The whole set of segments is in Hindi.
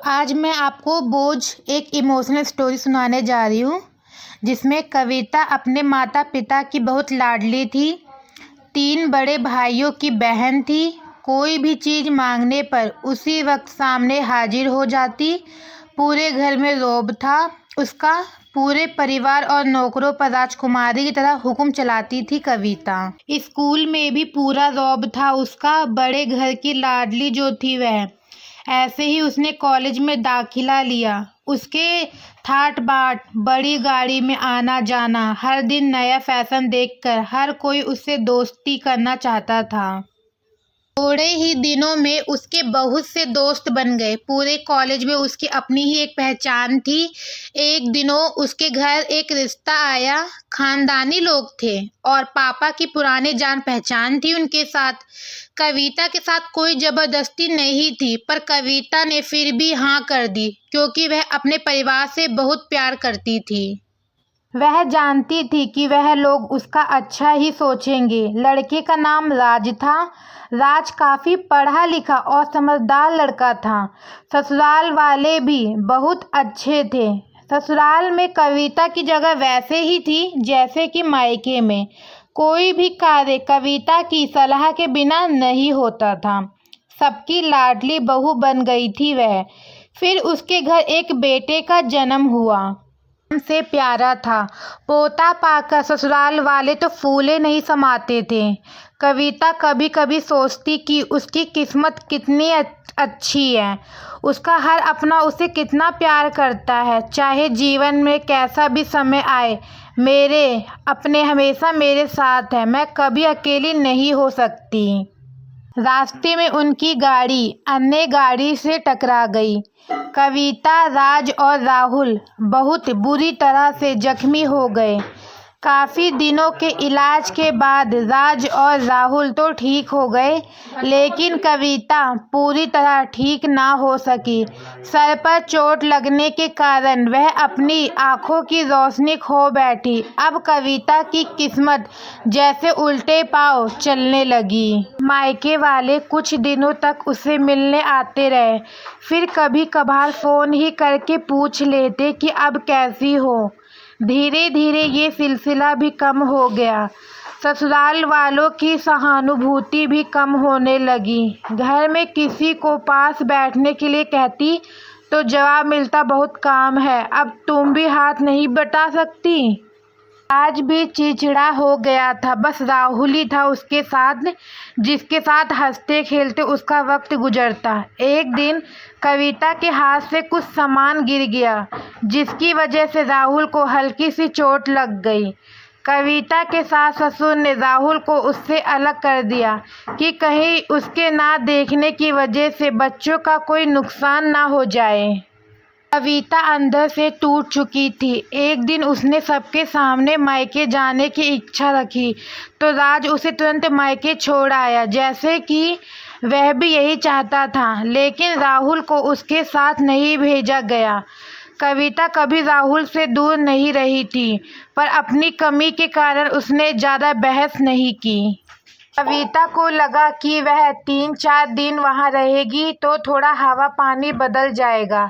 आज मैं आपको बोझ एक इमोशनल स्टोरी सुनाने जा रही हूँ, जिसमें कविता अपने माता पिता की बहुत लाडली थी। 3 बड़े भाइयों की बहन थी। कोई भी चीज़ मांगने पर उसी वक्त सामने हाजिर हो जाती। पूरे घर में रौब था उसका। पूरे परिवार और नौकरों पर राजकुमारी की तरह हुक्म चलाती थी कविता। स्कूल में भी पूरा रौब था उसका। बड़े घर की लाडली जो थी वह। ऐसे ही उसने कॉलेज में दाखिला लिया। उसके ठाट बाट, बड़ी गाड़ी में आना जाना, हर दिन नया फैशन देखकर हर कोई उससे दोस्ती करना चाहता था। थोड़े ही दिनों में उसके बहुत से दोस्त बन गए। पूरे कॉलेज में उसकी अपनी ही एक पहचान थी। एक दिनों उसके घर एक रिश्ता आया। खानदानी लोग थे और पापा की पुरानी जान पहचान थी उनके साथ। कविता के साथ कोई जबरदस्ती नहीं थी, पर कविता ने फिर भी हाँ कर दी, क्योंकि वह अपने परिवार से बहुत प्यार करती थी। वह जानती थी कि वह लोग उसका अच्छा ही सोचेंगे। लड़के का नाम राज था। राज काफ़ी पढ़ा लिखा और समझदार लड़का था। ससुराल वाले भी बहुत अच्छे थे। ससुराल में कविता की जगह वैसे ही थी जैसे कि मायके में। कोई भी कार्य कविता की सलाह के बिना नहीं होता था। सबकी लाडली बहू बन गई थी वह। फिर उसके घर एक बेटे का जन्म हुआ। से प्यारा था। पोता पाकर ससुराल वाले तो फूले नहीं समाते थे। कविता कभी कभी सोचती कि उसकी किस्मत कितनी अच्छी है। उसका हर अपना उसे कितना प्यार करता है। चाहे जीवन में कैसा भी समय आए, मेरे अपने हमेशा मेरे साथ है। मैं कभी अकेली नहीं हो सकती। रास्ते में उनकी गाड़ी अन्य गाड़ी से टकरा गई। कविता, राज और राहुल बहुत बुरी तरह से जख्मी हो गए। काफ़ी दिनों के इलाज के बाद राज और राहुल तो ठीक हो गए, लेकिन कविता पूरी तरह ठीक ना हो सकी। सर पर चोट लगने के कारण वह अपनी आंखों की रोशनी खो बैठी। अब कविता की किस्मत जैसे उल्टे पांव चलने लगी। मायके वाले कुछ दिनों तक उसे मिलने आते रहे, फिर कभी कभार फ़ोन ही करके पूछ लेते कि अब कैसी हो। धीरे धीरे ये सिलसिला भी कम हो गया। ससुराल वालों की सहानुभूति भी कम होने लगी। घर में किसी को पास बैठने के लिए कहती तो जवाब मिलता, बहुत काम है, अब तुम भी हाथ नहीं बटा सकती। आज भी चिड़चिड़ा हो गया था। बस राहुल ही था उसके साथ, जिसके साथ हंसते खेलते उसका वक्त गुजरता। एक दिन कविता के हाथ से कुछ सामान गिर गया, जिसकी वजह से राहुल को हल्की सी चोट लग गई। कविता के सास ससुर ने राहुल को उससे अलग कर दिया कि कहीं उसके ना देखने की वजह से बच्चों का कोई नुकसान ना हो जाए। कविता अंदर से टूट चुकी थी। एक दिन उसने सबके सामने मायके जाने की इच्छा रखी तो राज उसे तुरंत मायके छोड़ आया, जैसे कि वह भी यही चाहता था। लेकिन राहुल को उसके साथ नहीं भेजा गया। कविता कभी राहुल से दूर नहीं रही थी, पर अपनी कमी के कारण उसने ज़्यादा बहस नहीं की। कविता को लगा कि वह 3-4 दिन वहाँ रहेगी तो थोड़ा हवा पानी बदल जाएगा,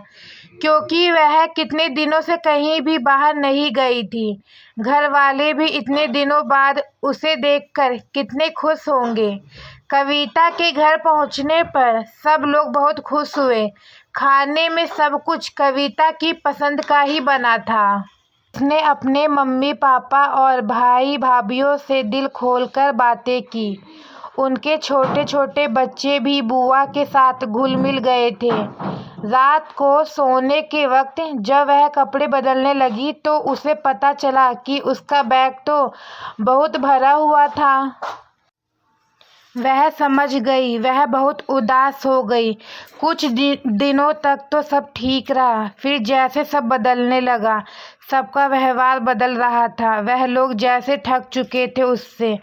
क्योंकि वह कितने दिनों से कहीं भी बाहर नहीं गई थी। घर वाले भी इतने दिनों बाद उसे देखकर कितने खुश होंगे। कविता के घर पहुंचने पर सब लोग बहुत खुश हुए। खाने में सब कुछ कविता की पसंद का ही बना था। उसने अपने मम्मी पापा और भाई भाभीियों से दिल खोलकर बातें की। उनके छोटे छोटे बच्चे भी बुआ के साथ घुल मिल गए थे। रात को सोने के वक्त जब वह कपड़े बदलने लगी तो उसे पता चला कि उसका बैग तो बहुत भरा हुआ था। वह समझ गई। वह बहुत उदास हो गई। कुछ दिनों तक तो सब ठीक रहा, फिर जैसे सब बदलने लगा। सबका व्यवहार बदल रहा था। वह लोग जैसे ठग चुके थे उससे।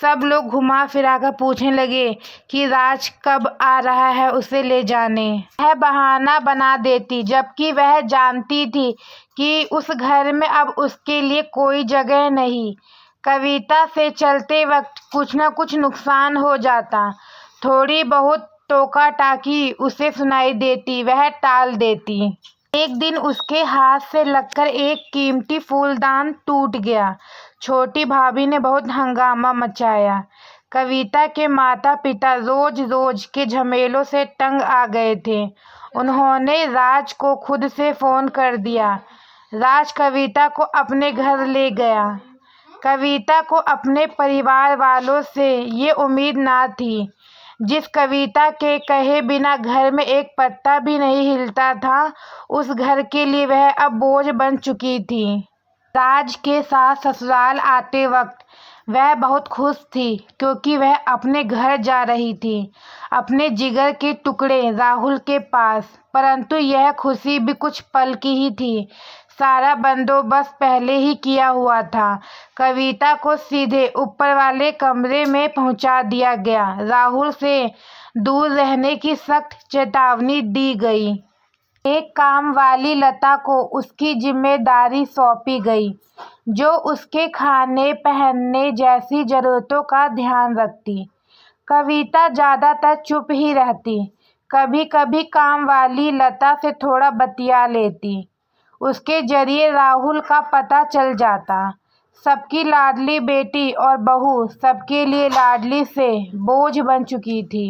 सब लोग घुमा फिरा कर पूछने लगे कि राज कब आ रहा है उसे ले जाने। वह बहाना बना देती, जबकि वह जानती थी कि उस घर में अब उसके लिए कोई जगह नहीं। कविता से चलते वक्त कुछ न कुछ नुकसान हो जाता। थोड़ी बहुत टोका टाकी उसे सुनाई देती वह टाल देती। एक दिन उसके हाथ से लगकर एक कीमती फूलदान टूट गया। छोटी भाभी ने बहुत हंगामा मचाया। कविता के माता पिता रोज रोज के झमेलों से तंग आ गए थे। उन्होंने राज को खुद से फोन कर दिया। राज कविता को अपने घर ले गया। कविता को अपने परिवार वालों से ये उम्मीद ना थी। जिस कविता के कहे बिना घर में एक पत्ता भी नहीं हिलता था, उस घर के लिए वह अब बोझ बन चुकी थी। राज के साथ ससुराल आते वक्त वह बहुत खुश थी, क्योंकि वह अपने घर जा रही थी, अपने जिगर के टुकड़े राहुल के पास। परंतु यह खुशी भी कुछ पल की ही थी। सारा बंदोबस्त पहले ही किया हुआ था। कविता को सीधे ऊपर वाले कमरे में पहुंचा दिया गया। राहुल से दूर रहने की सख्त चेतावनी दी गई। एक काम वाली लता को उसकी जिम्मेदारी सौंपी गई, जो उसके खाने पहनने जैसी जरूरतों का ध्यान रखती। कविता ज्यादातर चुप ही रहती। कभी कभी काम वाली लता से थोड़ा बतिया लेती। उसके जरिए राहुल का पता चल जाता। सबकी लाडली बेटी और बहू सबके लिए लाडली से बोझ बन चुकी थी।